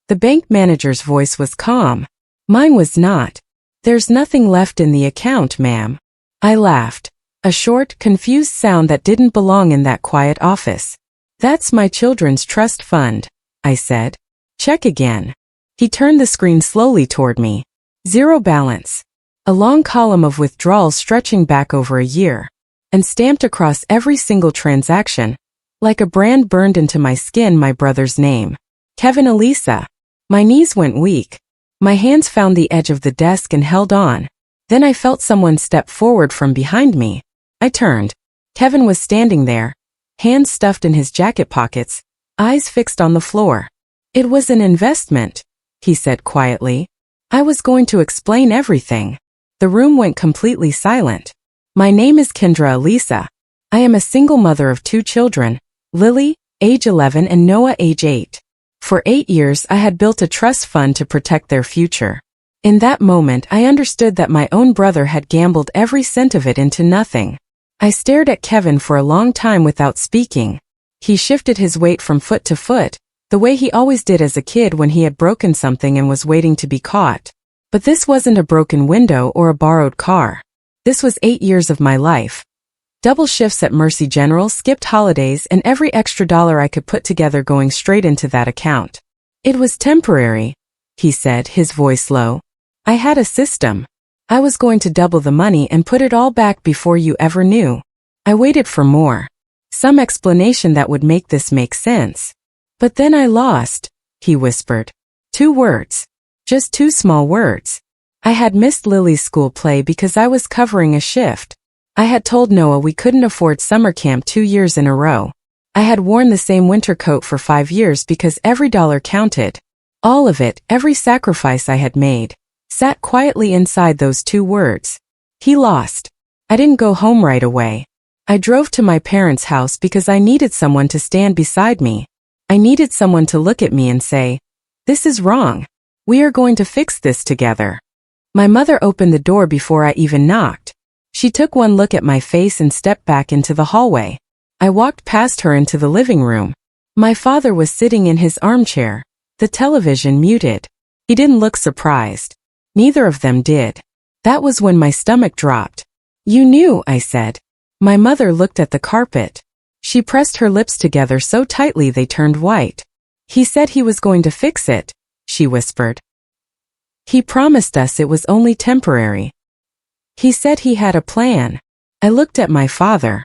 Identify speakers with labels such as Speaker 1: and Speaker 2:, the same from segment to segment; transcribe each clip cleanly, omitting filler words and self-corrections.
Speaker 1: The bank manager's voice was calm. Mine was not. There's nothing left in the account, ma'am. I laughed. A short, confused sound that didn't belong in that quiet office. That's my children's trust fund, I said. Check again. He turned the screen slowly toward me. Zero balance. A long column of withdrawals stretching back over a year. And stamped across every single transaction, like a brand burned into my skin, my brother's name. Kevin Elisa. My knees went weak. My hands found the edge of the desk and held on. Then I felt someone step forward from behind me. I turned. Kevin was standing there, hands stuffed in his jacket pockets, eyes fixed on the floor. It was an investment, he said quietly. I was going to explain everything. The room went completely silent. My name is Kendra Elisa. I am a single mother of 2 children, Lily, age 11, and Noah, age 8. For 8 years I had built a trust fund to protect their future. In that moment I understood that my own brother had gambled every cent of it into nothing. I stared at Kevin for a long time without speaking. He shifted his weight from foot to foot, the way he always did as a kid when he had broken something and was waiting to be caught. But this wasn't a broken window or a borrowed car. This was 8 years of my life. Double shifts at Mercy General, skipped holidays, and every extra dollar I could put together going straight into that account. It was temporary, he said, his voice low. I had a system. I was going to double the money and put it all back before you ever knew. I waited for more. Some explanation that would make this make sense. But then I lost, he whispered. 2 words. Just 2 small words. I had missed Lily's school play because I was covering a shift. I had told Noah we couldn't afford summer camp 2 years in a row. I had worn the same winter coat for 5 years because every dollar counted. All of it, every sacrifice I had made, sat quietly inside those 2 words. He lost. I didn't go home right away. I drove to my parents' house because I needed someone to stand beside me. I needed someone to look at me and say, "This is wrong. We are going to fix this together." My mother opened the door before I even knocked. She took one look at my face and stepped back into the hallway. I walked past her into the living room. My father was sitting in his armchair, the television muted. He didn't look surprised. Neither of them did. That was when my stomach dropped. "You knew," I said. My mother looked at the carpet. She pressed her lips together so tightly they turned white. "He said he was going to fix it," she whispered. "He promised us it was only temporary. He said he had a plan." I looked at my father.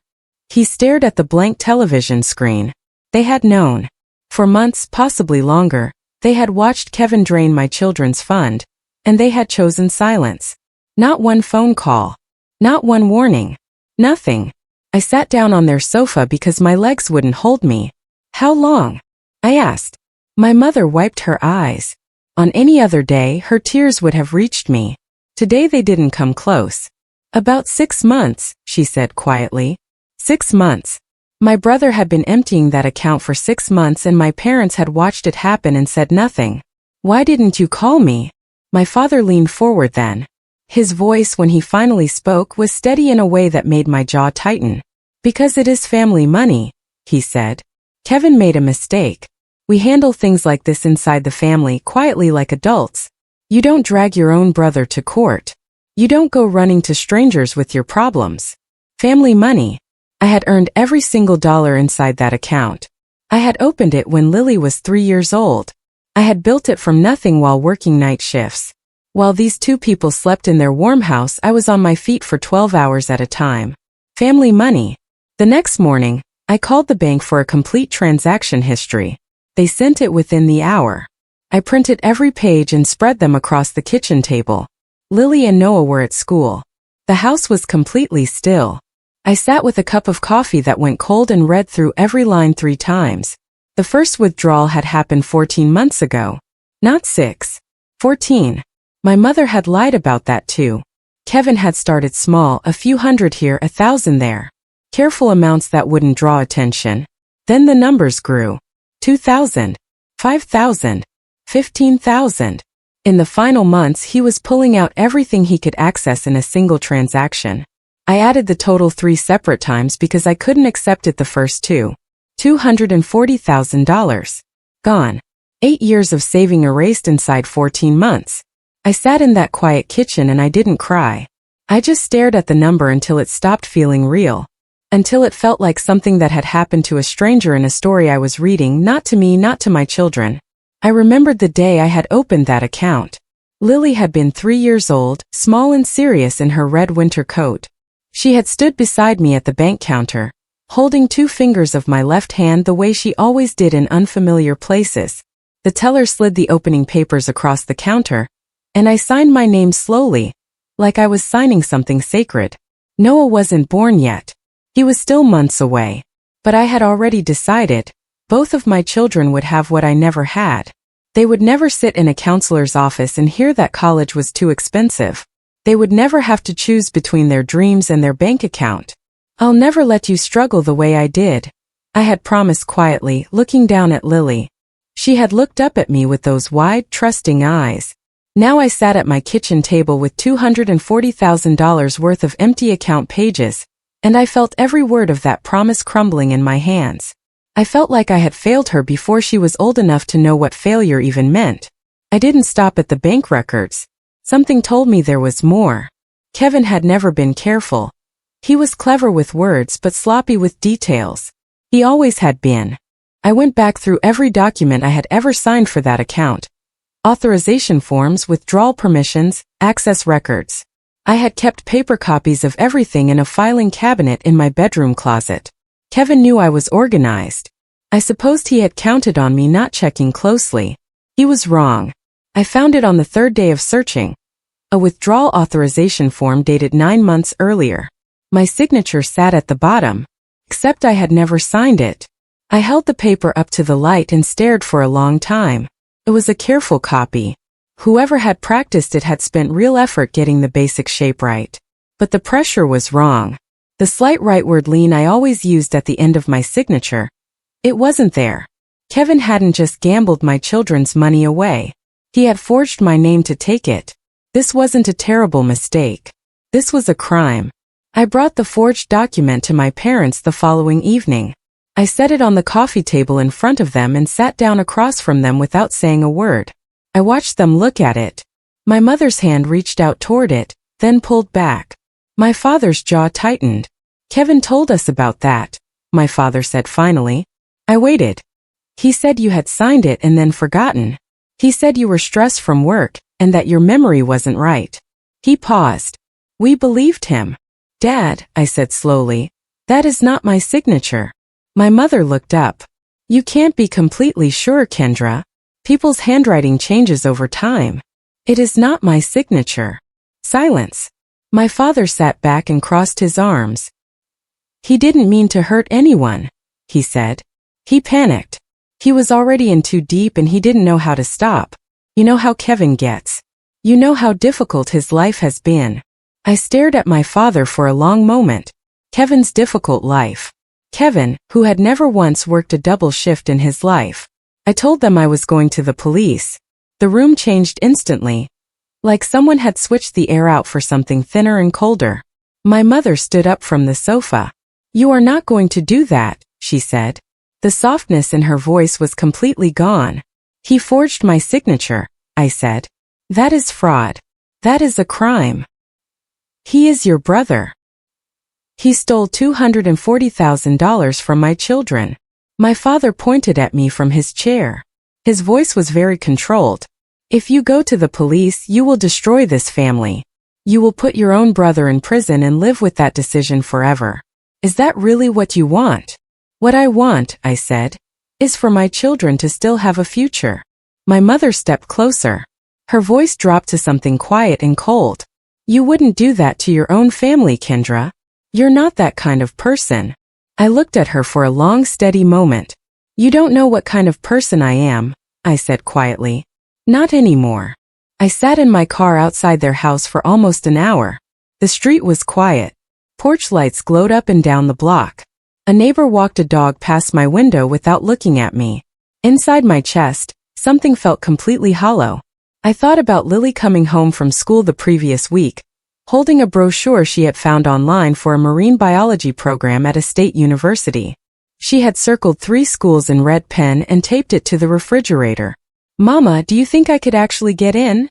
Speaker 1: He stared at the blank television screen. They had known. For months, possibly longer, they had watched Kevin drain my children's fund, and they had chosen silence. Not one phone call. Not one warning. Nothing. I sat down on their sofa because my legs wouldn't hold me. "How long?" I asked. My mother wiped her eyes. On any other day, her tears would have reached me. Today they didn't come close. "About 6 months, she said quietly. 6 months. My brother had been emptying that account for 6 months and my parents had watched it happen and said nothing. "Why didn't you call me?" My father leaned forward then. His voice, when he finally spoke, was steady in a way that made my jaw tighten. "Because it is family money," he said. "Kevin made a mistake. We handle things like this inside the family, quietly like adults. You don't drag your own brother to court. You don't go running to strangers with your problems. Family money. I had earned every single dollar inside that account. I had opened it when Lily was 3 years old. I had built it from nothing while working night shifts. While these 2 people slept in their warm house, I was on my feet for 12 hours at a time. Family money. The next morning, I called the bank for a complete transaction history. They sent it within the hour. I printed every page and spread them across the kitchen table. Lily and Noah were at school. The house was completely still. I sat with a cup of coffee that went cold and read through every line 3 times. The first withdrawal had happened 14 months ago. Not 6. 14. My mother had lied about that too. Kevin had started small, a few hundred here, 1,000 there. Careful amounts that wouldn't draw attention. Then the numbers grew. 2,000. 5,000. 15,000. In the final months, he was pulling out everything he could access in a single transaction. I added the total 3 separate times because I couldn't accept it the first 2. $240,000. Gone. 8 years of saving erased inside 14 months. I sat in that quiet kitchen and I didn't cry. I just stared at the number until it stopped feeling real. Until it felt like something that had happened to a stranger in a story I was reading, not to me, not to my children. I remembered the day I had opened that account. Lily had been 3 years old, small and serious in her red winter coat. She had stood beside me at the bank counter, holding 2 fingers of my left hand the way she always did in unfamiliar places. The teller slid the opening papers across the counter, and I signed my name slowly, like I was signing something sacred. Noah wasn't born yet. He was still months away. But I had already decided, both of my children would have what I never had. They would never sit in a counselor's office and hear that college was too expensive. They would never have to choose between their dreams and their bank account. I'll never let you struggle the way I did, I had promised quietly, looking down at Lily. She had looked up at me with those wide, trusting eyes. Now I sat at my kitchen table with $240,000 worth of empty account pages, and I felt every word of that promise crumbling in my hands. I felt like I had failed her before she was old enough to know what failure even meant. I didn't stop at the bank records. Something told me there was more. Kevin had never been careful. He was clever with words but sloppy with details. He always had been. I went back through every document I had ever signed for that account. Authorization forms, withdrawal permissions, access records. I had kept paper copies of everything in a filing cabinet in my bedroom closet. Kevin knew I was organized. I supposed he had counted on me not checking closely. He was wrong. I found it on the 3rd day of searching. A withdrawal authorization form dated 9 months earlier. My signature sat at the bottom, except I had never signed it. I held the paper up to the light and stared for a long time. It was a careful copy. Whoever had practiced it had spent real effort getting the basic shape right. But the pressure was wrong. The slight rightward lean I always used at the end of my signature. It wasn't there. Kevin hadn't just gambled my children's money away. He had forged my name to take it. This wasn't a terrible mistake. This was a crime. I brought the forged document to my parents the following evening. I set it on the coffee table in front of them and sat down across from them without saying a word. I watched them look at it. My mother's hand reached out toward it, then pulled back. My father's jaw tightened. Kevin told us about that, my father said finally. I waited. He said you had signed it and then forgotten. He said you were stressed from work and that your memory wasn't right. He paused. We believed him. Dad, I said slowly, that is not my signature. My mother looked up. You can't be completely sure, Kendra. People's handwriting changes over time. It is not my signature. Silence. My father sat back and crossed his arms. He didn't mean to hurt anyone, he said. He panicked. He was already in too deep and he didn't know how to stop. You know how Kevin gets. You know how difficult his life has been. I stared at my father for a long moment. Kevin's difficult life. Kevin, who had never once worked a double shift in his life. I told them I was going to the police. The room changed instantly. Like someone had switched the air out for something thinner and colder. My mother stood up from the sofa. You are not going to do that, she said. The softness in her voice was completely gone. He forged my signature, I said. That is fraud. That is a crime. He is your brother. He stole $240,000 from my children. My father pointed at me from his chair. His voice was very controlled. If you go to the police, you will destroy this family. You will put your own brother in prison and live with that decision forever. Is that really what you want? What I want, I said, is for my children to still have a future. My mother stepped closer. Her voice dropped to something quiet and cold. You wouldn't do that to your own family, Kendra. You're not that kind of person. I looked at her for a long, steady moment. You don't know what kind of person I am, I said quietly. Not anymore. I sat in my car outside their house for almost an hour. The street was quiet. Porch lights glowed up and down the block. A neighbor walked a dog past my window without looking at me. Inside my chest, something felt completely hollow. I thought about Lily coming home from school the previous week, holding a brochure she had found online for a marine biology program at a state university. She had circled 3 schools in red pen and taped it to the refrigerator. "Mama, do you think I could actually get in?"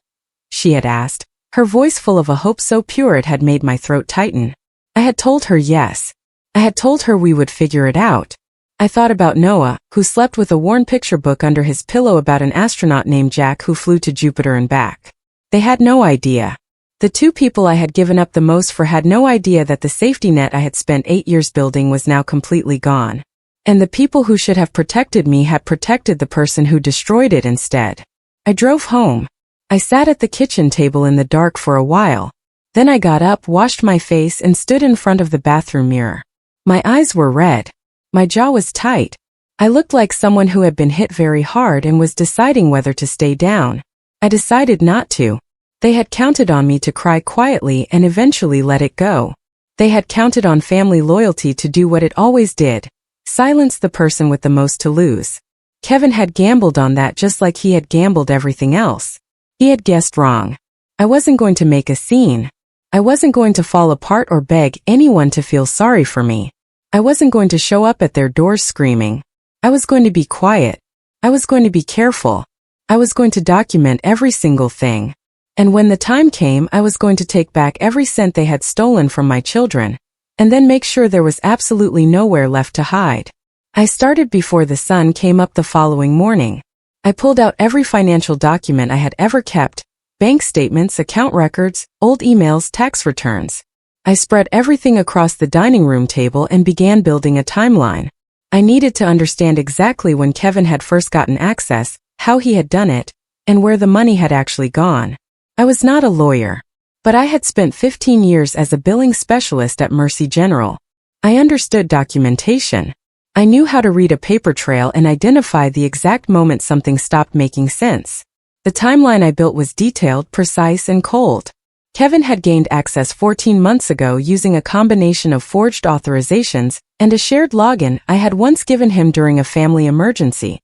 Speaker 1: she had asked, her voice full of a hope so pure it had made my throat tighten. I had told her yes. I had told her we would figure it out. I thought about Noah, who slept with a worn picture book under his pillow about an astronaut named Jack who flew to Jupiter and back. They had no idea. The two people I had given up the most for had no idea that the safety net I had spent 8 years building was now completely gone. And the people who should have protected me had protected the person who destroyed it instead. I drove home. I sat at the kitchen table in the dark for a while. Then I got up, washed my face, and stood in front of the bathroom mirror. My eyes were red. My jaw was tight. I looked like someone who had been hit very hard and was deciding whether to stay down. I decided not to. They had counted on me to cry quietly and eventually let it go. They had counted on family loyalty to do what it always did: silence the person with the most to lose. Kevin had gambled on that just like he had gambled everything else. He had guessed wrong. I wasn't going to make a scene. I wasn't going to fall apart or beg anyone to feel sorry for me. I wasn't going to show up at their doors screaming. I was going to be quiet. I was going to be careful. I was going to document every single thing. And when the time came, I was going to take back every cent they had stolen from my children, and then make sure there was absolutely nowhere left to hide. I started before the sun came up the following morning. I pulled out every financial document I had ever kept: bank statements, account records, old emails, tax returns. I spread everything across the dining room table and began building a timeline. I needed to understand exactly when Kevin had first gotten access, how he had done it, and where the money had actually gone. I was not a lawyer, but I had spent 15 years as a billing specialist at Mercy General. I understood documentation. I knew how to read a paper trail and identify the exact moment something stopped making sense. The timeline I built was detailed, precise, and cold. Kevin had gained access 14 months ago using a combination of forged authorizations and a shared login I had once given him during a family emergency.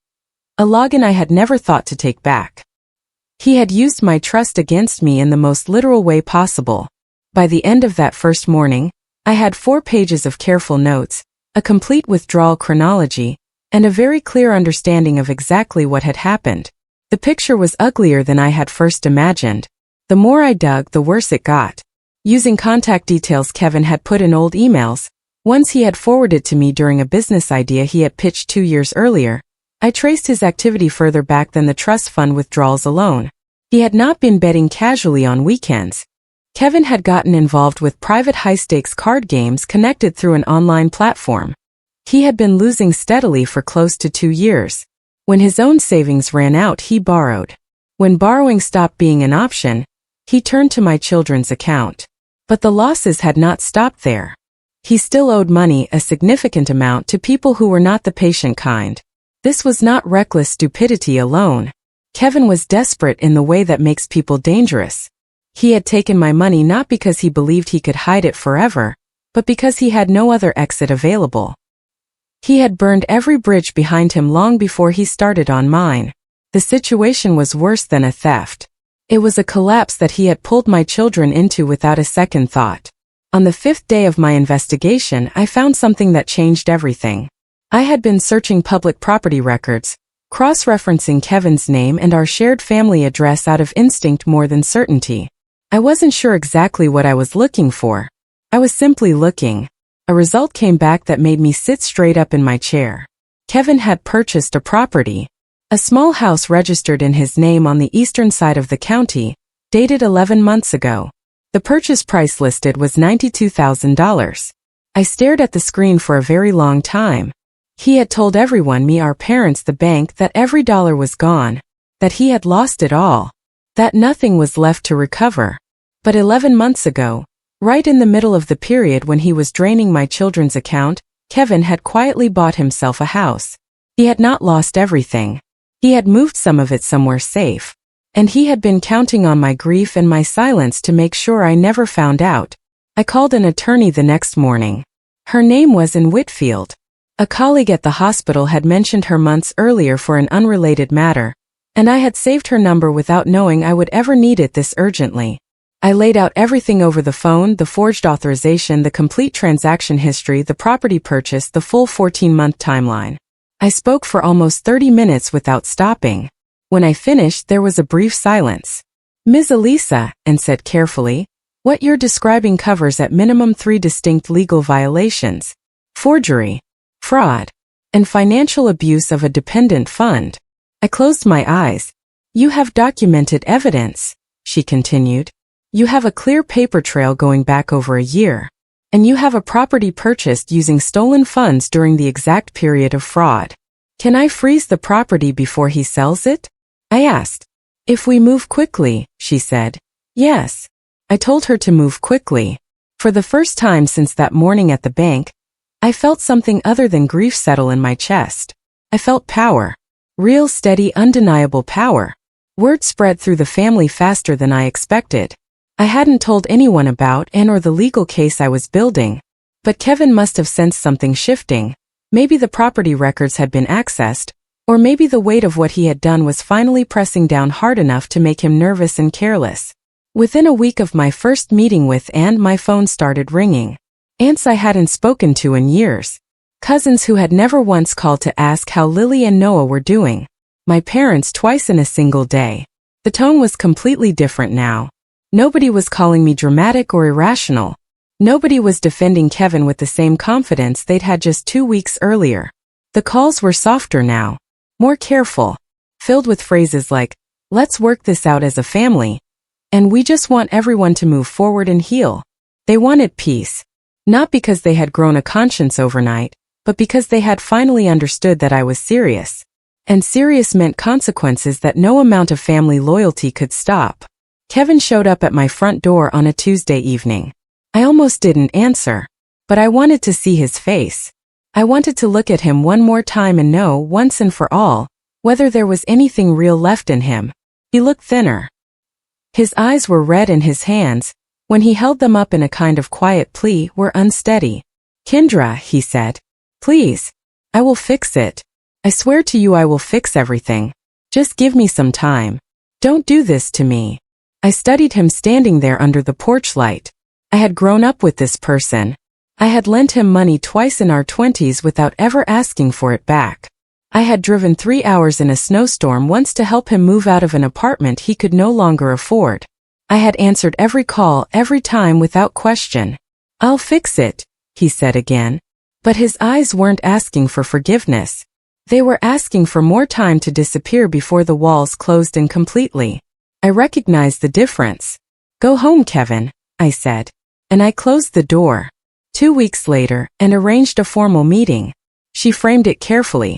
Speaker 1: A login I had never thought to take back. He had used my trust against me in the most literal way possible. By the end of that first morning, I had 4 pages of careful notes, a complete withdrawal chronology, and a very clear understanding of exactly what had happened. The picture was uglier than I had first imagined. The more I dug, the worse it got. Using contact details Kevin had put in old emails, ones he had forwarded to me during a business idea he had pitched 2 years earlier, I traced his activity further back than the trust fund withdrawals alone. He had not been betting casually on weekends. Kevin had gotten involved with private high-stakes card games connected through an online platform. He had been losing steadily for close to 2 years. When his own savings ran out, he borrowed. When borrowing stopped being an option, he turned to my children's account. But the losses had not stopped there. He still owed money, a significant amount, to people who were not the patient kind. This was not reckless stupidity alone. Kevin was desperate in the way that makes people dangerous. He had taken my money not because he believed he could hide it forever, but because he had no other exit available. He had burned every bridge behind him long before he started on mine. The situation was worse than a theft. It was a collapse that he had pulled my children into without a second thought. On the 5th day of my investigation, I found something that changed everything. I had been searching public property records, cross-referencing Kevin's name and our shared family address out of instinct more than certainty. I wasn't sure exactly what I was looking for. I was simply looking. A result came back that made me sit straight up in my chair. Kevin had purchased a property. A small house registered in his name on the eastern side of the county, dated 11 months ago. The purchase price listed was $92,000. I stared at the screen for a very long time. He had told everyone, me, our parents, the bank, that every dollar was gone, that he had lost it all, that nothing was left to recover. But 11 months ago, right in the middle of the period when he was draining my children's account, Kevin had quietly bought himself a house. He had not lost everything. He had moved some of it somewhere safe. And he had been counting on my grief and my silence to make sure I never found out. I called an attorney the next morning. Her name was in Whitfield. A colleague at the hospital had mentioned her months earlier for an unrelated matter, and I had saved her number without knowing I would ever need it this urgently. I laid out everything over the phone: the forged authorization, the complete transaction history, the property purchase, the full 14-month timeline. I spoke for almost 30 minutes without stopping. When I finished, there was a brief silence. Ms. Elisa, and said carefully, what you're describing covers at minimum 3 distinct legal violations: forgery, fraud, and financial abuse of a dependent fund. I closed my eyes. You have documented evidence, she continued. You have a clear paper trail going back over a year. And you have a property purchased using stolen funds during the exact period of fraud. Can I freeze the property before he sells it? I asked. If we move quickly, she said. Yes. I told her to move quickly. For the first time since that morning at the bank, I felt something other than grief settle in my chest. I felt power. Real, steady, undeniable power. Word spread through the family faster than I expected. I hadn't told anyone about or the legal case I was building. But Kevin must have sensed something shifting. Maybe the property records had been accessed, or maybe the weight of what he had done was finally pressing down hard enough to make him nervous and careless. Within a week of my first meeting with Anne, my phone started ringing. Aunts I hadn't spoken to in years. Cousins who had never once called to ask how Lily and Noah were doing. My parents twice in a single day. The tone was completely different now. Nobody was calling me dramatic or irrational. Nobody was defending Kevin with the same confidence they'd had just 2 weeks earlier. The calls were softer now, more careful, filled with phrases like, let's work this out as a family, and we just want everyone to move forward and heal. They wanted peace, not because they had grown a conscience overnight, but because they had finally understood that I was serious. And serious meant consequences that no amount of family loyalty could stop. Kevin showed up at my front door on a Tuesday evening. I almost didn't answer, but I wanted to see his face. I wanted to look at him one more time and know once and for all whether there was anything real left in him. He looked thinner. His eyes were red and his hands, when he held them up in a kind of quiet plea, were unsteady. Kendra, he said, please. I will fix it. I swear to you I will fix everything. Just give me some time. Don't do this to me. I studied him standing there under the porch light. I had grown up with this person. I had lent him money twice in our 20s without ever asking for it back. I had driven 3 hours in a snowstorm once to help him move out of an apartment he could no longer afford. I had answered every call every time without question. I'll fix it, he said again. But his eyes weren't asking for forgiveness. They were asking for more time to disappear before the walls closed in completely. I recognized the difference. Go home, Kevin, I said. And I closed the door. 2 weeks later, and arranged a formal meeting. She framed it carefully.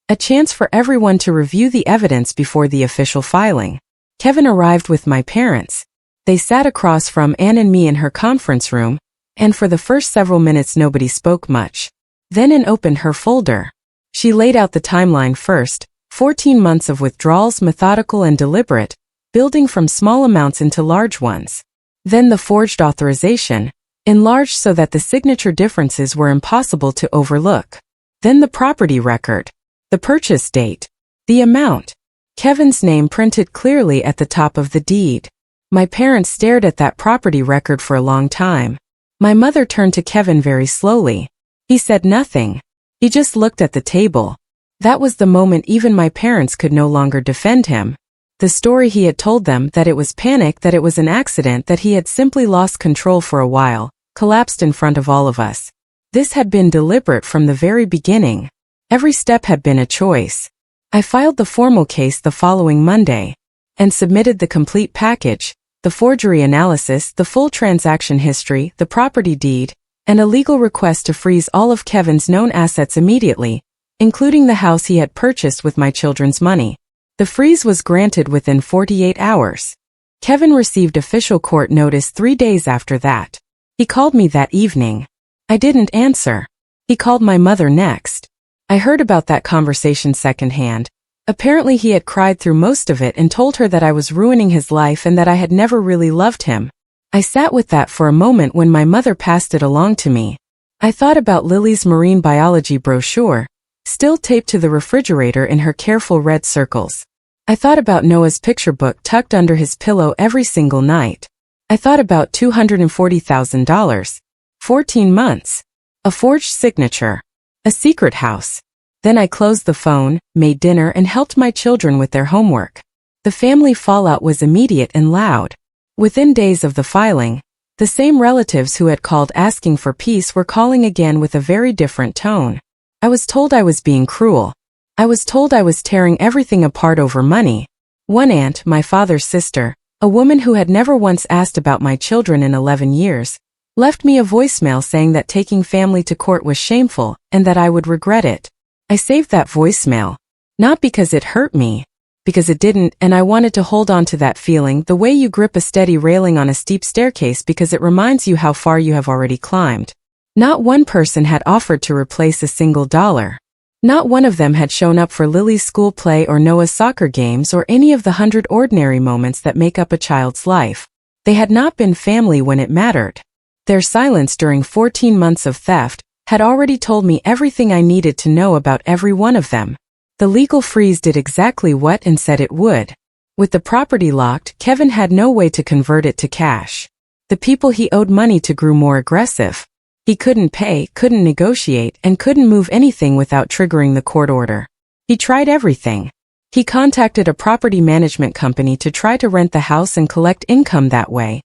Speaker 1: A chance for everyone to review the evidence before the official filing. Kevin arrived with my parents. They sat across from Anne and me in her conference room, and for the first several minutes nobody spoke much. Then Anne opened her folder. She laid out the timeline first, 14 months of withdrawals, methodical and deliberate, building from small amounts into large ones. Then the forged authorization, enlarged so that the signature differences were impossible to overlook. Then the property record, the purchase date, the amount, Kevin's name printed clearly at the top of the deed. My parents stared at that property record for a long time. My mother turned to Kevin very slowly. He said nothing. He just looked at the table. That was the moment even my parents could no longer defend him. The story he had told them, that it was panic, that it was an accident, that he had simply lost control for a while, collapsed in front of all of us. This had been deliberate from the very beginning. Every step had been a choice. I filed the formal case the following Monday and submitted the complete package, the forgery analysis, the full transaction history, the property deed, and a legal request to freeze all of Kevin's known assets immediately, including the house he had purchased with my children's money. The freeze was granted within 48 hours. Kevin received official court notice 3 days after that. He called me that evening. I didn't answer. He called my mother next. I heard about that conversation secondhand. Apparently he had cried through most of it and told her that I was ruining his life and that I had never really loved him. I sat with that for a moment when my mother passed it along to me. I thought about Lily's marine biology brochure, still taped to the refrigerator in her careful red circles. I thought about Noah's picture book tucked under his pillow every single night. I thought about $240,000. 14 months. A forged signature. A secret house. Then I closed the phone, made dinner and helped my children with their homework. The family fallout was immediate and loud. Within days of the filing, the same relatives who had called asking for peace were calling again with a very different tone. I was told I was being cruel. I was told I was tearing everything apart over money. One aunt, my father's sister, a woman who had never once asked about my children in 11 years, left me a voicemail saying that taking family to court was shameful and that I would regret it. I saved that voicemail. Not because it hurt me, because it didn't, and I wanted to hold on to that feeling the way you grip a steady railing on a steep staircase because it reminds you how far you have already climbed. Not one person had offered to replace a single dollar. Not one of them had shown up for Lily's school play or Noah's soccer games or any of the 100 ordinary moments that make up a child's life. They had not been family when it mattered. Their silence during 14 months of theft had already told me everything I needed to know about every one of them. The legal freeze did exactly what it said it would. With the property locked, Kevin had no way to convert it to cash. The people he owed money to grew more aggressive. He couldn't pay, couldn't negotiate, and couldn't move anything without triggering the court order. He tried everything. He contacted a property management company to try to rent the house and collect income that way,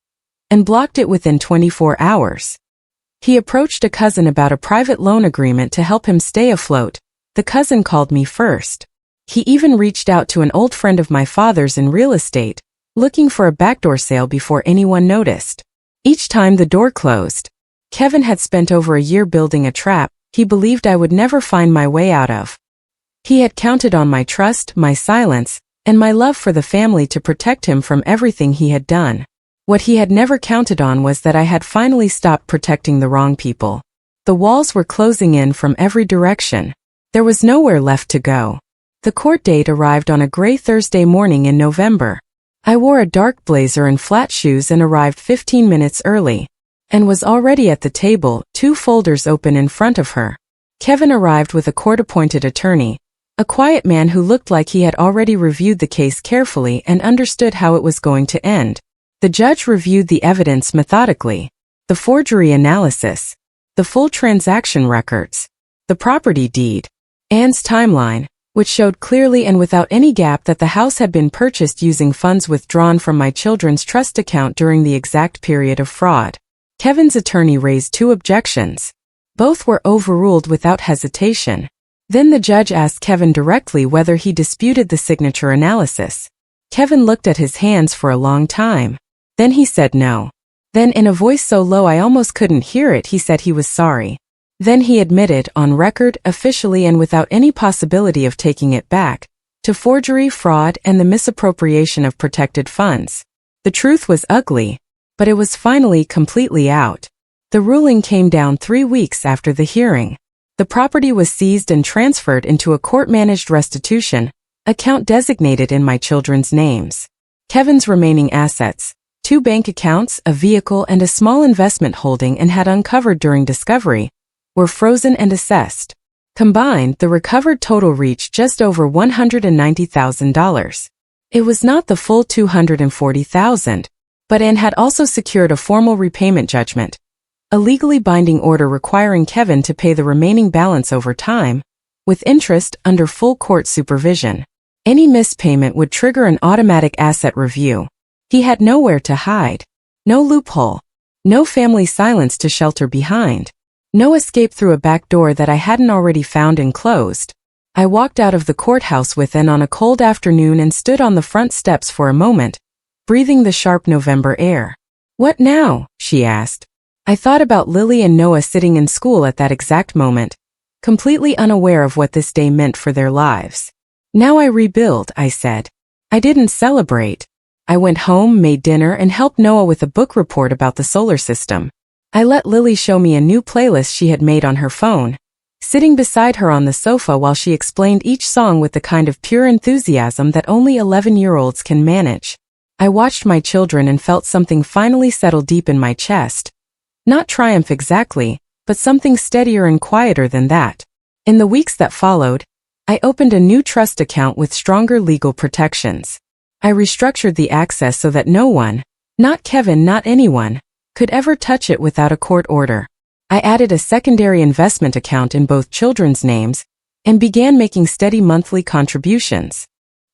Speaker 1: and blocked it within 24 hours. He approached a cousin about a private loan agreement to help him stay afloat. The cousin called me first. He even reached out to an old friend of my father's in real estate, looking for a backdoor sale before anyone noticed. Each time the door closed, Kevin had spent over a year building a trap he believed I would never find my way out of. He had counted on my trust, my silence, and my love for the family to protect him from everything he had done. What he had never counted on was that I had finally stopped protecting the wrong people. The walls were closing in from every direction. There was nowhere left to go. The court date arrived on a gray Thursday morning in November. I wore a dark blazer and flat shoes and arrived 15 minutes early, and was already at the table, 2 folders open in front of her. Kevin arrived with a court-appointed attorney, a quiet man who looked like he had already reviewed the case carefully and understood how it was going to end. The judge reviewed the evidence methodically, the forgery analysis, the full transaction records, the property deed, Anne's timeline, which showed clearly and without any gap that the house had been purchased using funds withdrawn from my children's trust account during the exact period of fraud. Kevin's attorney raised 2 objections. Both were overruled without hesitation. Then the judge asked Kevin directly whether he disputed the signature analysis. Kevin looked at his hands for a long time. Then he said no. Then in a voice so low I almost couldn't hear it, he said he was sorry. Then he admitted, on record, officially and without any possibility of taking it back, to forgery, fraud, and the misappropriation of protected funds. The truth was ugly, but it was finally completely out. The ruling came down 3 weeks after the hearing. The property was seized and transferred into a court-managed restitution account designated in my children's names. Kevin's remaining assets, 2 bank accounts, a vehicle, and a small investment holding and had uncovered during discovery, were frozen and assessed. Combined, the recovered total reached just over $190,000. It was not the full $240,000, but Anne had also secured a formal repayment judgment, a legally binding order requiring Kevin to pay the remaining balance over time, with interest under full court supervision. Any missed payment would trigger an automatic asset review. He had nowhere to hide, no loophole, no family silence to shelter behind. No escape through a back door that I hadn't already found and closed. I walked out of the courthouse with Anne on a cold afternoon and stood on the front steps for a moment, breathing the sharp November air. "What now?" she asked. I thought about Lily and Noah sitting in school at that exact moment, completely unaware of what this day meant for their lives. "Now I rebuild," I said. I didn't celebrate. I went home, made dinner, and helped Noah with a book report about the solar system. I let Lily show me a new playlist she had made on her phone, sitting beside her on the sofa while she explained each song with the kind of pure enthusiasm that only 11-year-olds can manage. I watched my children and felt something finally settle deep in my chest. Not triumph exactly, but something steadier and quieter than that. In the weeks that followed, I opened a new trust account with stronger legal protections. I restructured the access so that no one, not Kevin, not anyone, could ever touch it without a court order. I added a secondary investment account in both children's names, and began making steady monthly contributions.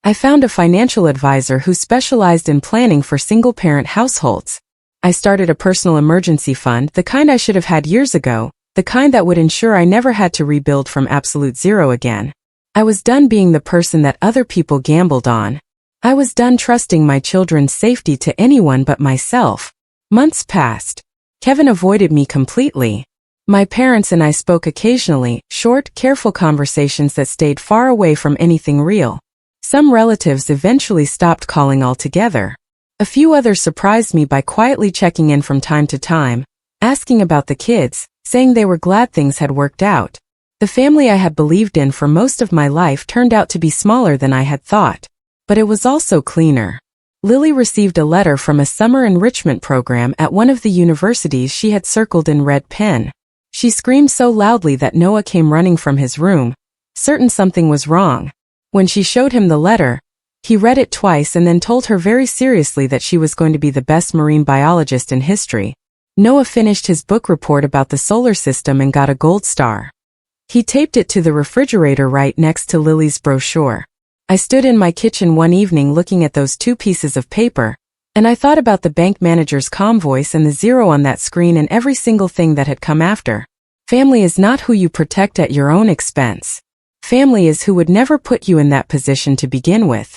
Speaker 1: I found a financial advisor who specialized in planning for single-parent households. I started a personal emergency fund, the kind I should have had years ago, the kind that would ensure I never had to rebuild from absolute zero again. I was done being the person that other people gambled on. I was done trusting my children's safety to anyone but myself. Months passed. Kevin avoided me completely. My parents and I spoke occasionally, short, careful conversations that stayed far away from anything real. Some relatives eventually stopped calling altogether. A few others surprised me by quietly checking in from time to time, asking about the kids, saying they were glad things had worked out. The family I had believed in for most of my life turned out to be smaller than I had thought. But it was also cleaner. Lily received a letter from a summer enrichment program at one of the universities she had circled in red pen. She screamed so loudly that Noah came running from his room, certain something was wrong. When she showed him the letter, he read it twice and then told her very seriously that she was going to be the best marine biologist in history. Noah finished his book report about the solar system and got a gold star. He taped it to the refrigerator right next to Lily's brochure. I stood in my kitchen one evening looking at those two pieces of paper, and I thought about the bank manager's calm voice and the zero on that screen and every single thing that had come after. Family is not who you protect at your own expense. Family is who would never put you in that position to begin with.